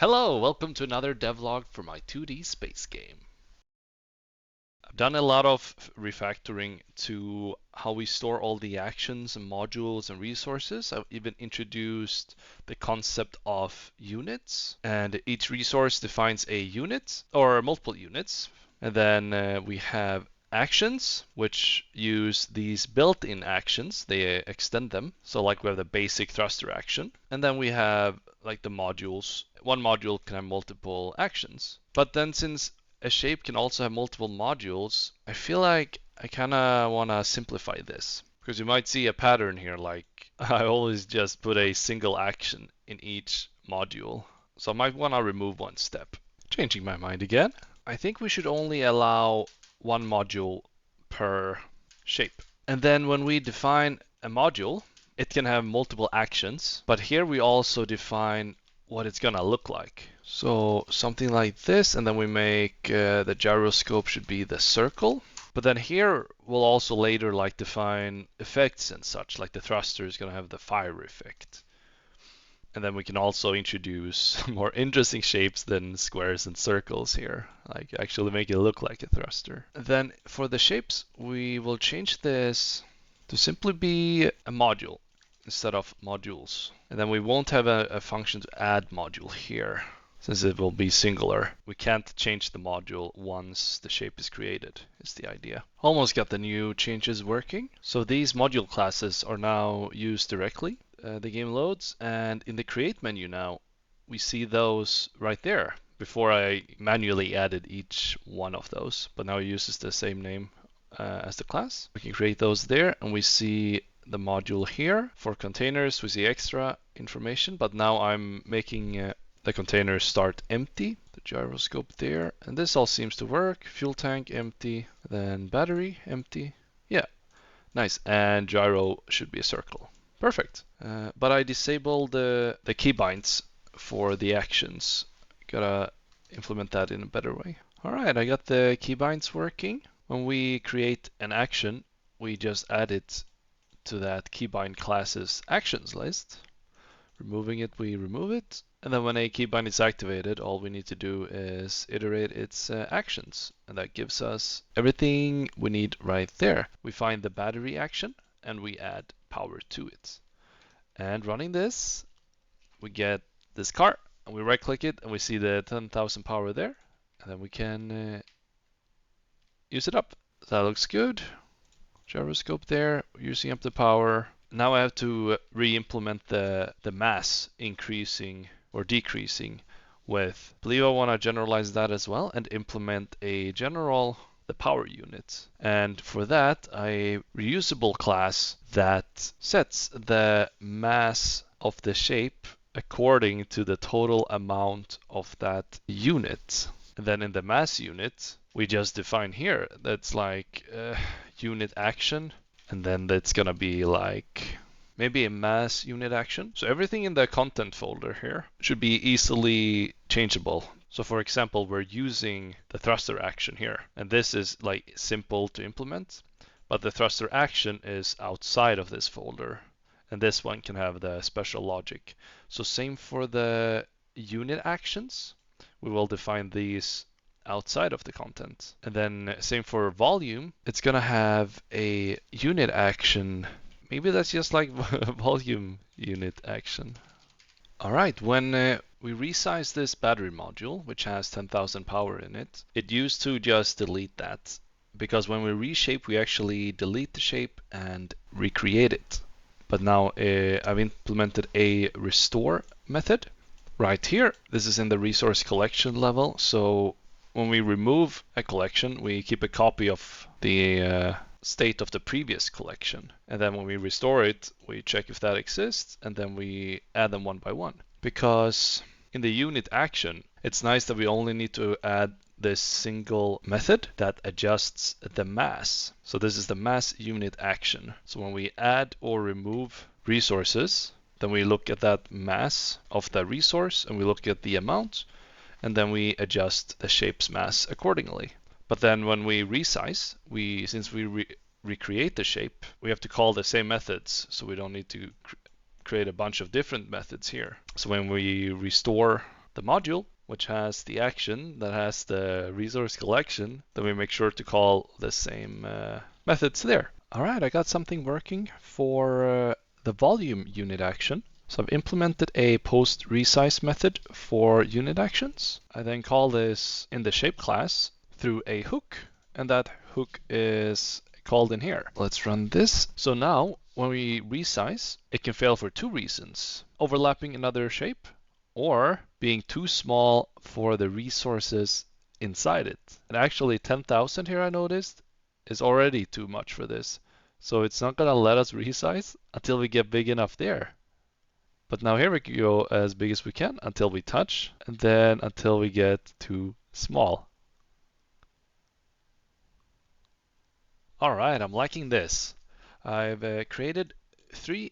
Hello, welcome to another devlog for my 2D space game. I've done a lot of refactoring to how we store all the actions and modules and resources. I've even introduced the concept of units, and each resource defines a unit or multiple units. And then we have actions, which use these built-in actions. They extend them. So like we have the basic thruster action. And then we have like the modules. One module can have multiple actions. But then since a shape can also have multiple modules, I feel like I kind of want to simplify this. Because you might see a pattern here, like I always just put a single action in each module. So I might want to remove one step. Changing my mind again. I think we should only allow one module per shape. And then when we define a module, it can have multiple actions, but here we also define what it's gonna look like. So something like this, and then we make the gyroscope should be the circle. But then here we'll also later like define effects and such, like the thruster is gonna have the fire effect. And then we can also introduce more interesting shapes than squares and circles here, like actually make it look like a thruster. Then for the shapes, we will change this to simply be a module instead of modules. And then we won't have a function to add module here, since it will be singular. We can't change the module once the shape is created, is the idea. Almost got the new changes working. So these module classes are now used directly. The game loads, and in the create menu now, we see those right there. Before I manually added each one of those, but now it uses the same name as the class. We can create those there, and we see the module here. For containers, we see extra information, but now I'm making the container start empty. The gyroscope there, and this all seems to work. Fuel tank empty, then battery empty. Yeah, nice. And gyro should be a circle. Perfect. But I disabled the keybinds for the actions. Gotta implement that in a better way. All right, I got the keybinds working. When we create an action, we just add it to that keybind class's actions list. Removing it, we remove it. And then when a keybind is activated, all we need to do is iterate its actions. And that gives us everything we need right there. We find the battery action and we add power to it. And running this, we get this car and we right click it and we see the 10,000 power there. And then we can use it up. That looks good. Gyroscope there, using up the power. Now I have to re-implement the mass increasing or decreasing with, I believe I want to generalize that as well and implement a general, the power unit. And for that, a reusable class that sets the mass of the shape according to the total amount of that unit. And then in the mass unit, we just define here that's like unit action, and then that's gonna be like maybe a mass unit action. So everything in the content folder here should be easily changeable. So for example, we're using the thruster action here, and this is like simple to implement, but the thruster action is outside of this folder, and this one can have the special logic. So same for the unit actions. We will define these outside of the content. And then same for volume, it's gonna have a unit action. Maybe that's just like volume unit action. All right, when we resize this battery module, which has 10,000 power in it, it used to just delete that. Because when we reshape, we actually delete the shape and recreate it. But now I've implemented a restore method right here. This is in the resource collection level. So when we remove a collection, we keep a copy of the state of the previous collection. And then when we restore it, we check if that exists, and then we add them one by one. Because in the unit action, it's nice that we only need to add this single method that adjusts the mass. So this is the mass unit action. So when we add or remove resources, then we look at that mass of the resource and we look at the amount, and then we adjust the shape's mass accordingly. But then when we resize, since we recreate the shape, we have to call the same methods, so we don't need to create a bunch of different methods here. So when we restore the module, which has the action that has the resource collection, then we make sure to call the same methods there. All right, I got something working for the volume unit action. So I've implemented a post resize method for unit actions. I then call this in the shape class through a hook, and that hook is called in here. Let's run this. So now when we resize, it can fail for two reasons: overlapping another shape or being too small for the resources inside it. And actually 10,000 here, I noticed, is already too much for this. So it's not gonna let us resize until we get big enough there. But now here we can go as big as we can until we touch, and then until we get too small. All right, I'm liking this. I've created 3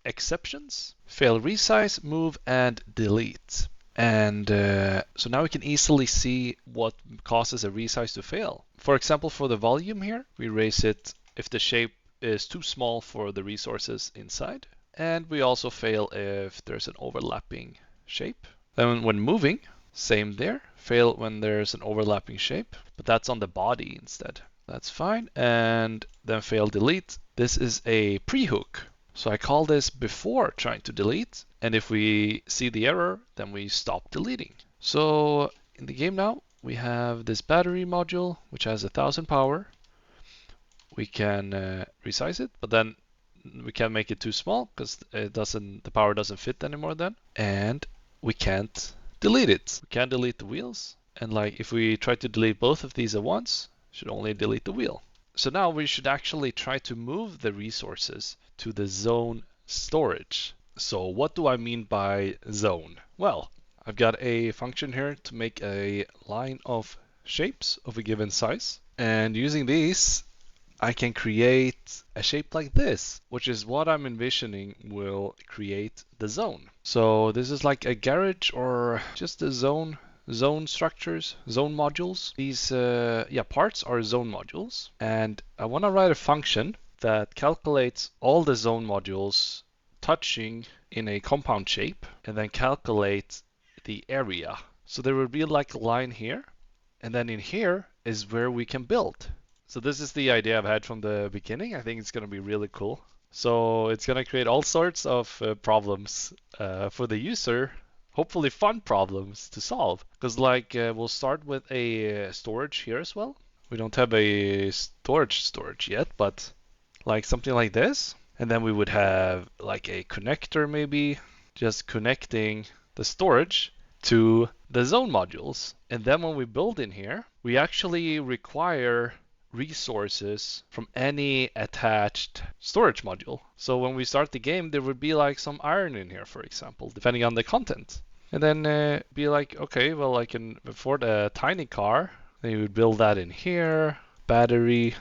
exceptions: fail resize, move, and delete. And so now we can easily see what causes a resize to fail. For example, for the volume here, we raise it if the shape is too small for the resources inside. And we also fail if there's an overlapping shape. Then when moving, same there. Fail when there's an overlapping shape, but that's on the body instead. That's fine. And then fail delete. This is a pre-hook. So I call this before trying to delete. And if we see the error, then we stop deleting. So in the game now, we have this battery module, which has 1000 power. We can resize it, but then we can't make it too small because the power doesn't fit anymore then. And we can't delete it. We can't delete the wheels. And like if we try to delete both of these at once, should only delete the wheel. So now we should actually try to move the resources to the zone storage. So what do I mean by zone? Well, I've got a function here to make a line of shapes of a given size. And using these, I can create a shape like this, which is what I'm envisioning will create the zone. So this is like a garage or just a zone structures, zone modules. These parts are zone modules, and I want to write a function that calculates all the zone modules touching in a compound shape and then calculate the area. So there will be like a line here, and then in here is where we can build. So this is the idea I've had from the beginning. I think it's going to be really cool. So it's going to create all sorts of problems for the user, hopefully fun problems to solve. Because like we'll start with a storage here as well. We don't have a storage yet, but like something like this. And then we would have like a connector maybe, just connecting the storage to the zone modules. And then when we build in here, we actually require resources from any attached storage module. So when we start the game, there would be like some iron in here, for example, depending on the content. And then be like, okay, well, I can afford a tiny car. Then you would build that in here. Battery.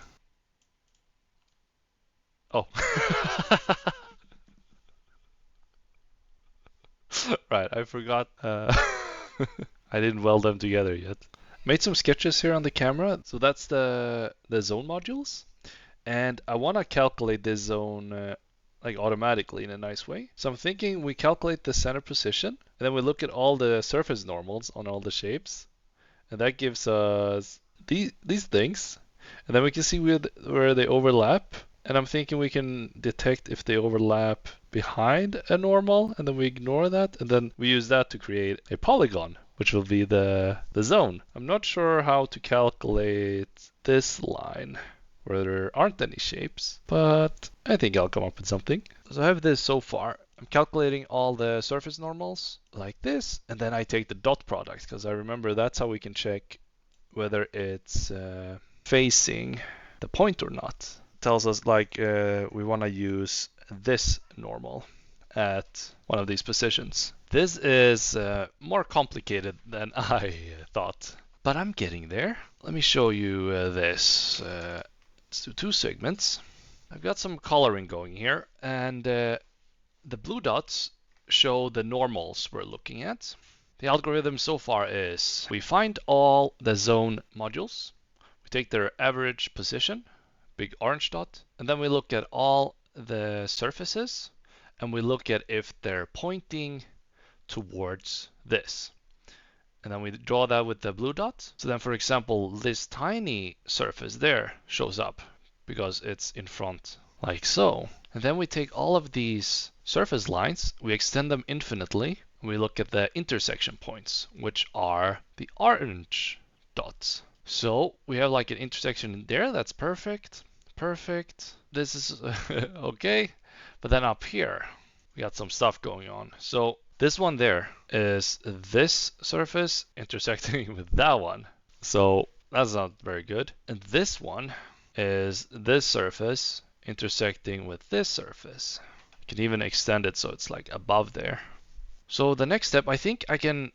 Oh. Right, I forgot. I didn't weld them together yet. Made some sketches here on the camera. So that's the zone modules. And I want to calculate this zone like automatically in a nice way. So I'm thinking we calculate the center position, and then we look at all the surface normals on all the shapes. And that gives us these things. And then we can see where they overlap. And I'm thinking we can detect if they overlap behind a normal, and then we ignore that. And then we use that to create a polygon, which will be the zone. I'm not sure how to calculate this line where there aren't any shapes, but I think I'll come up with something. So I have this so far. I'm calculating all the surface normals like this, and then I take the dot product, because I remember that's how we can check whether it's facing the point or not. It tells us like we want to use this normal at one of these positions. This is more complicated than I thought, but I'm getting there. Let me show you this. Let's do 2 segments. I've got some coloring going here, and the blue dots show the normals we're looking at. The algorithm so far is we find all the zone modules, we take their average position, big orange dot, and then we look at all the surfaces, and we look at if they're pointing towards this. And then we draw that with the blue dot. So then, for example, this tiny surface there shows up because it's in front, like so. And then we take all of these surface lines, we extend them infinitely. We look at the intersection points, which are the orange dots. So we have like an intersection in there. That's perfect. Perfect. This is okay. But then up here, we got some stuff going on. So this one there is this surface intersecting with that one. So that's not very good. And this one is this surface intersecting with this surface. You can even extend it so it's like above there. So the next step, I think I'm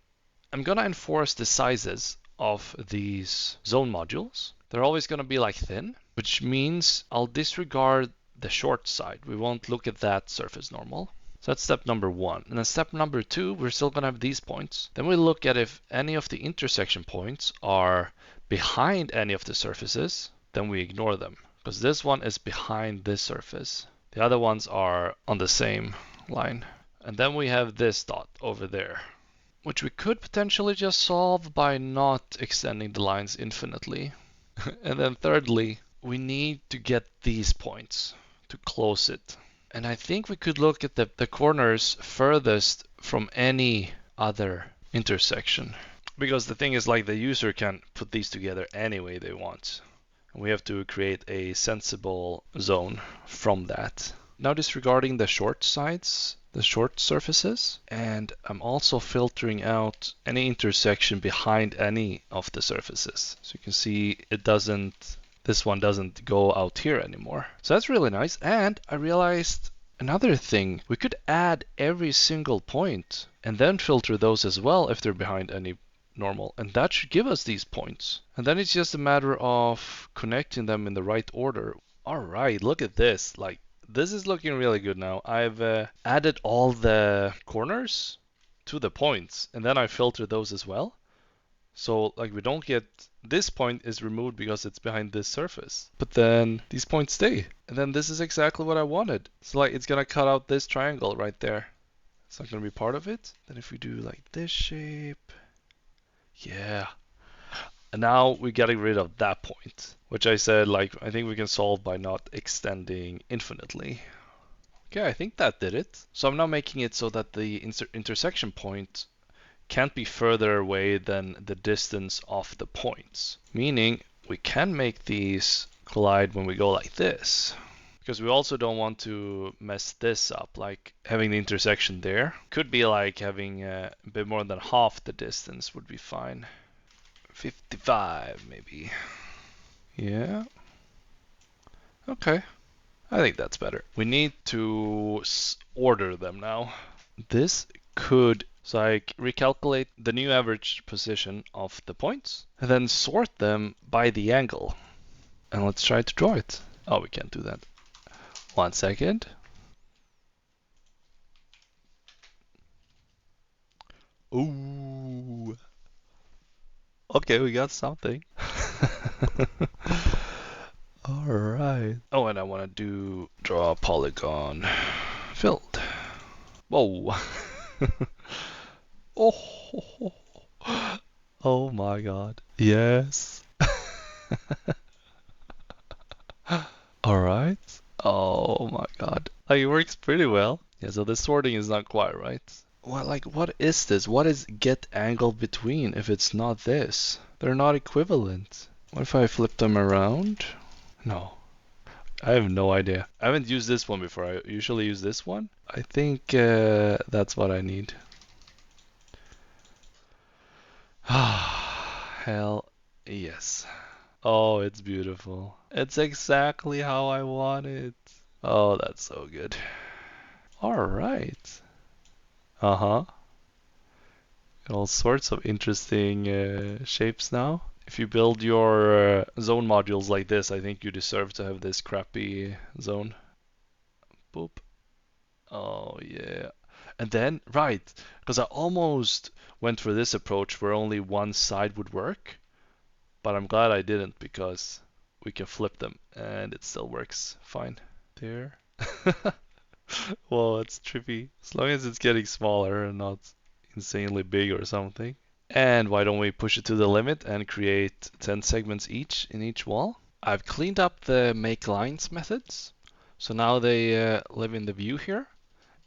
gonna enforce the sizes of these zone modules. They're always gonna be like thin, which means I'll disregard the short side. We won't look at that surface normal. So that's step number one. And then step number two, we're still gonna have these points. Then we look at if any of the intersection points are behind any of the surfaces, then we ignore them. Because this one is behind this surface. The other ones are on the same line. And then we have this dot over there, which we could potentially just solve by not extending the lines infinitely. And then thirdly, we need to get these points to close it. And I think we could look at the corners furthest from any other intersection. Because the thing is, like, the user can put these together any way they want. And we have to create a sensible zone from that. Now disregarding the short sides, the short surfaces, and I'm also filtering out any intersection behind any of the surfaces. So you can see this one doesn't go out here anymore. So that's really nice. And I realized another thing, we could add every single point and then filter those as well if they're behind any normal, and that should give us these points. And then it's just a matter of connecting them in the right order. All right, look at this. Like, this is looking really good now. I've added all the corners to the points, and then I filter those as well. So like we don't get, this point is removed because it's behind this surface, but then these points stay. And then this is exactly what I wanted. So like it's gonna cut out this triangle right there. It's not gonna be part of it. Then if we do like this shape, yeah. And now we're getting rid of that point, which I said, like, I think we can solve by not extending infinitely. Okay, I think that did it. So I'm now making it so that the intersection point can't be further away than the distance of the points. Meaning we can make these collide when we go like this. Because we also don't want to mess this up, like having the intersection there. Could be like having a bit more than half the distance would be fine. 55 maybe. Yeah. Okay. I think that's better. We need to order them now. This could, so I recalculate the new average position of the points and then sort them by the angle. And let's try to draw it. Oh, we can't do that. 1 second. Ooh. Okay, we got something. All right. Oh, and I want to draw a polygon filled. Whoa. Oh. Oh my god. Yes. All right. Oh my god. Like, it works pretty well. Yeah, so the sorting is not quite right. Well, like, what is this? What is get angle between if it's not this? They're not equivalent. What if I flip them around? No. I have no idea. I haven't used this one before. I usually use this one. I think that's what I need. Hell yes. Oh, it's beautiful. It's exactly how I want it. Oh, that's so good. All right. Uh-huh. All sorts of interesting shapes now. If you build your zone modules like this, I think you deserve to have this crappy zone. Boop. Oh, yeah. And then, right, because I almost went for this approach where only one side would work, but I'm glad I didn't because we can flip them and it still works fine. There. Whoa, it's trippy. As long as it's getting smaller and not insanely big or something. And why don't we push it to the limit and create 10 segments each in each wall? I've cleaned up the make lines methods. So now they live in the view here,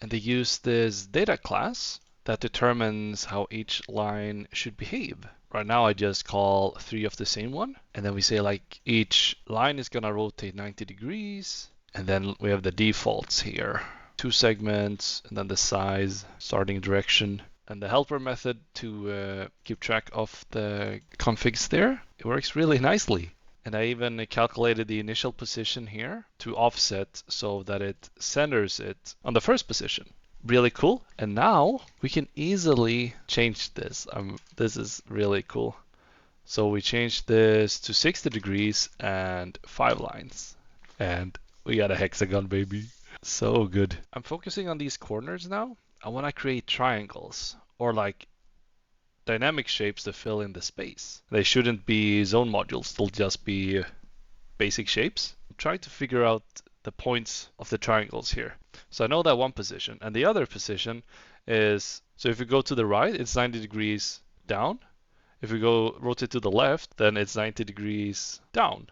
and they use this data class that determines how each line should behave. Right now I just call 3 of the same one, and then we say like each line is gonna rotate 90 degrees, and then we have the defaults here. 2 segments, and then the size, starting direction, and the helper method to keep track of the configs there. It works really nicely. And I even calculated the initial position here to offset so that it centers it on the first position. Really cool. And now we can easily change this. This is really cool. So we changed this to 60 degrees and 5 lines. And we got a hexagon, baby. So good. I'm focusing on these corners now. I want to create triangles or like dynamic shapes to fill in the space. They shouldn't be zone modules, they'll just be basic shapes. Try to figure out the points of the triangles here. So I know that one position, and the other position is, so if we go to the right, it's 90 degrees down. If we go rotate to the left, then it's 90 degrees down,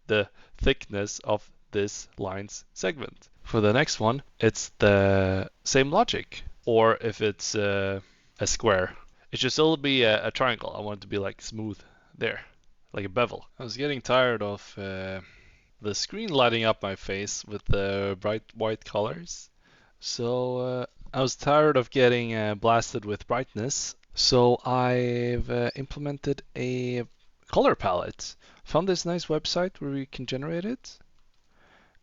the thickness of this line's segment. For the next one, it's the same logic. Or if it's a square, it should still be a triangle. I want it to be like smooth there, like a bevel. I was getting tired of the screen lighting up my face with the bright white colors. So I was tired of getting blasted with brightness. So I've implemented a color palette. Found this nice website where we can generate it.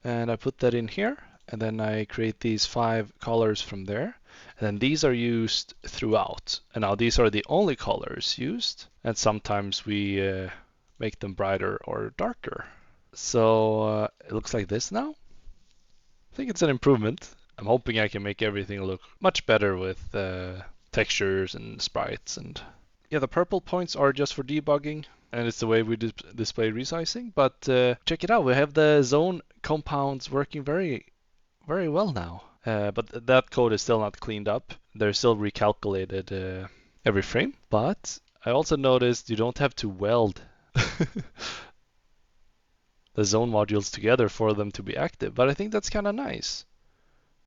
And I put that in here. And then I create these 5 colors from there. And then these are used throughout. And now these are the only colors used. And sometimes we make them brighter or darker. So it looks like this now. I think it's an improvement. I'm hoping I can make everything look much better with textures and sprites. And yeah, the purple points are just for debugging. And it's the way we display resizing. But check it out. We have the zone compounds working very well now. But that code is still not cleaned up. They're still recalculated every frame. But I also noticed you don't have to weld the zone modules together for them to be active. But I think that's kind of nice.